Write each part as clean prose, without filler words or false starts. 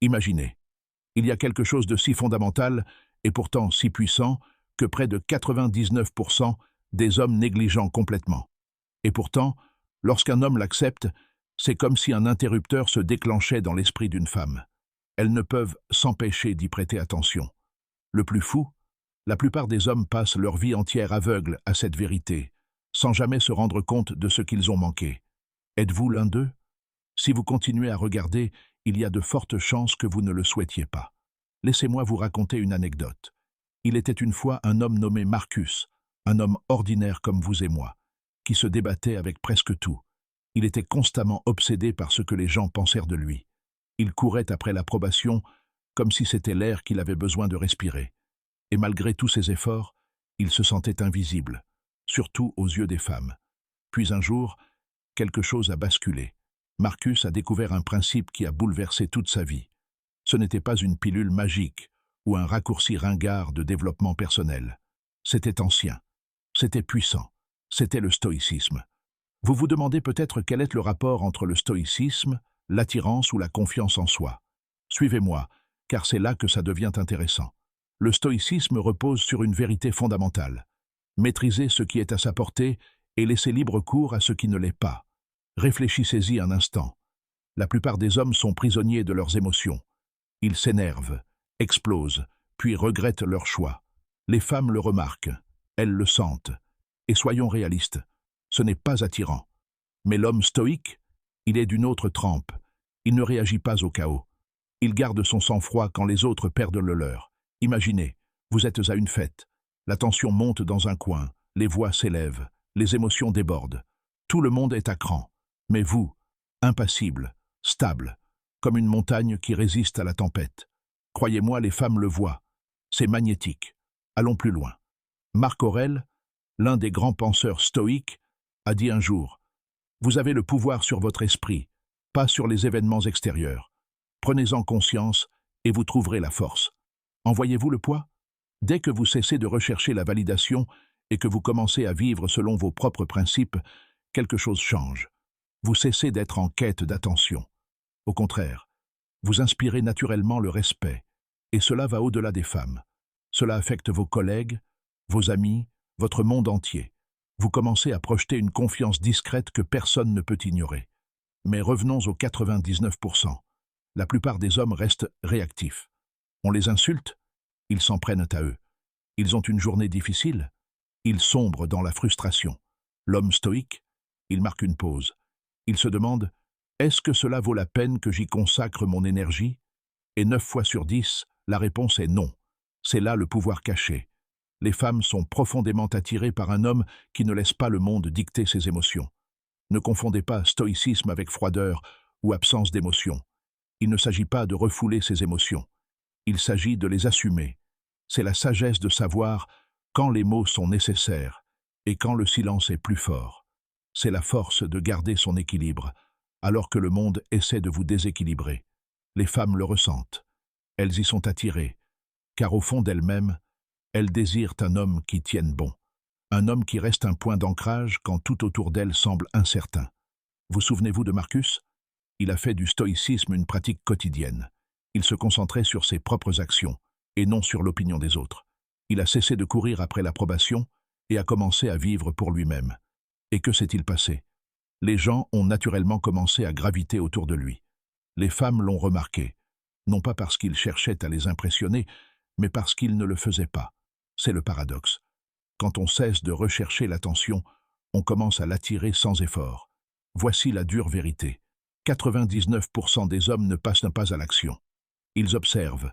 Imaginez, il y a quelque chose de si fondamental et pourtant si puissant que près de 99% des hommes négligent complètement. Et pourtant, lorsqu'un homme l'accepte, c'est comme si un interrupteur se déclenchait dans l'esprit d'une femme. Elles ne peuvent s'empêcher d'y prêter attention. Le plus fou, la plupart des hommes passent leur vie entière aveugles à cette vérité, sans jamais se rendre compte de ce qu'ils ont manqué. Êtes-vous l'un d'eux? Si vous continuez à regarder, il y a de fortes chances que vous ne le souhaitiez pas. Laissez-moi vous raconter une anecdote. Il était une fois un homme nommé Marcus, un homme ordinaire comme vous et moi, qui se débattait avec presque tout. Il était constamment obsédé par ce que les gens pensèrent de lui. Il courait après l'approbation comme si c'était l'air qu'il avait besoin de respirer. Et malgré tous ses efforts, il se sentait invisible, surtout aux yeux des femmes. Puis un jour, quelque chose a basculé. Marcus a découvert un principe qui a bouleversé toute sa vie. Ce n'était pas une pilule magique ou un raccourci ringard de développement personnel. C'était ancien, c'était puissant, c'était le stoïcisme. Vous vous demandez peut-être quel est le rapport entre le stoïcisme, l'attirance ou la confiance en soi. Suivez-moi, car c'est là que ça devient intéressant. Le stoïcisme repose sur une vérité fondamentale. Maîtriser ce qui est à sa portée et laisser libre cours à ce qui ne l'est pas. Réfléchissez-y un instant. La plupart des hommes sont prisonniers de leurs émotions. Ils s'énervent, explosent, puis regrettent leur choix. Les femmes le remarquent, elles le sentent. Et soyons réalistes, ce n'est pas attirant. Mais l'homme stoïque, il est d'une autre trempe. Il ne réagit pas au chaos. Il garde son sang-froid quand les autres perdent le leur. Imaginez, vous êtes à une fête. La tension monte dans un coin, les voix s'élèvent, les émotions débordent. Tout le monde est à cran. Mais vous, impassible, stable, comme une montagne qui résiste à la tempête. Croyez-moi, les femmes le voient. C'est magnétique. Allons plus loin. Marc Aurèle, l'un des grands penseurs stoïques, a dit un jour « Vous avez le pouvoir sur votre esprit, pas sur les événements extérieurs. Prenez-en conscience et vous trouverez la force. » En voyez-vous le poids? Dès que vous cessez de rechercher la validation et que vous commencez à vivre selon vos propres principes, quelque chose change. Vous cessez d'être en quête d'attention. Au contraire, vous inspirez naturellement le respect, et cela va au-delà des femmes. Cela affecte vos collègues, vos amis, votre monde entier. Vous commencez à projeter une confiance discrète que personne ne peut ignorer. Mais revenons aux 99%. La plupart des hommes restent réactifs. On les insulte, ils s'en prennent à eux. Ils ont une journée difficile, ils sombrent dans la frustration. L'homme stoïque, il marque une pause. Il se demande « Est-ce que cela vaut la peine que j'y consacre mon énergie ?» Et 9 fois sur 10, la réponse est non. C'est là le pouvoir caché. Les femmes sont profondément attirées par un homme qui ne laisse pas le monde dicter ses émotions. Ne confondez pas stoïcisme avec froideur ou absence d'émotion. Il ne s'agit pas de refouler ses émotions. Il s'agit de les assumer. C'est la sagesse de savoir quand les mots sont nécessaires et quand le silence est plus fort. C'est la force de garder son équilibre, alors que le monde essaie de vous déséquilibrer. Les femmes le ressentent. Elles y sont attirées, car au fond d'elles-mêmes, elles désirent un homme qui tienne bon. Un homme qui reste un point d'ancrage quand tout autour d'elle semble incertain. Vous souvenez-vous de Marcus? Il a fait du stoïcisme une pratique quotidienne. Il se concentrait sur ses propres actions, et non sur l'opinion des autres. Il a cessé de courir après l'approbation et a commencé à vivre pour lui-même. Et que s'est-il passé? Les gens ont naturellement commencé à graviter autour de lui. Les femmes l'ont remarqué, non pas parce qu'il cherchait à les impressionner, mais parce qu'il ne le faisait pas. C'est le paradoxe. Quand on cesse de rechercher l'attention, on commence à l'attirer sans effort. Voici la dure vérité. 99% des hommes ne passent pas à l'action. Ils observent,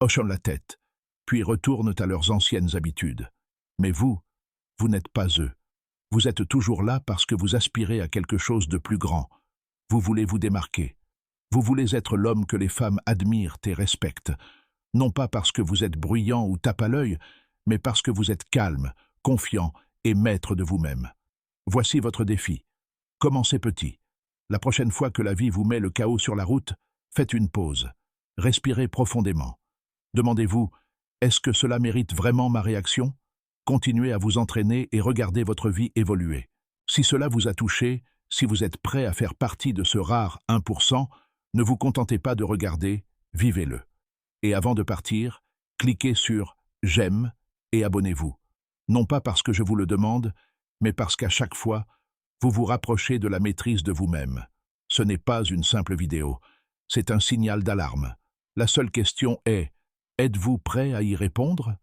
hochent la tête, puis retournent à leurs anciennes habitudes. Mais vous n'êtes pas eux. Vous êtes toujours là parce que vous aspirez à quelque chose de plus grand. Vous voulez vous démarquer. Vous voulez être l'homme que les femmes admirent et respectent, non pas parce que vous êtes bruyant ou tape à l'œil, mais parce que vous êtes calme, confiant et maître de vous-même. Voici votre défi. Commencez petit. La prochaine fois que la vie vous met le chaos sur la route, faites une pause. Respirez profondément. Demandez-vous, est-ce que cela mérite vraiment ma réaction? Continuez à vous entraîner et regardez votre vie évoluer. Si cela vous a touché, si vous êtes prêt à faire partie de ce rare 1%, ne vous contentez pas de regarder, vivez-le. Et avant de partir, cliquez sur « J'aime » et abonnez-vous. Non pas parce que je vous le demande, mais parce qu'à chaque fois, vous vous rapprochez de la maîtrise de vous-même. Ce n'est pas une simple vidéo, c'est un signal d'alarme. La seule question est, êtes-vous prêt à y répondre ?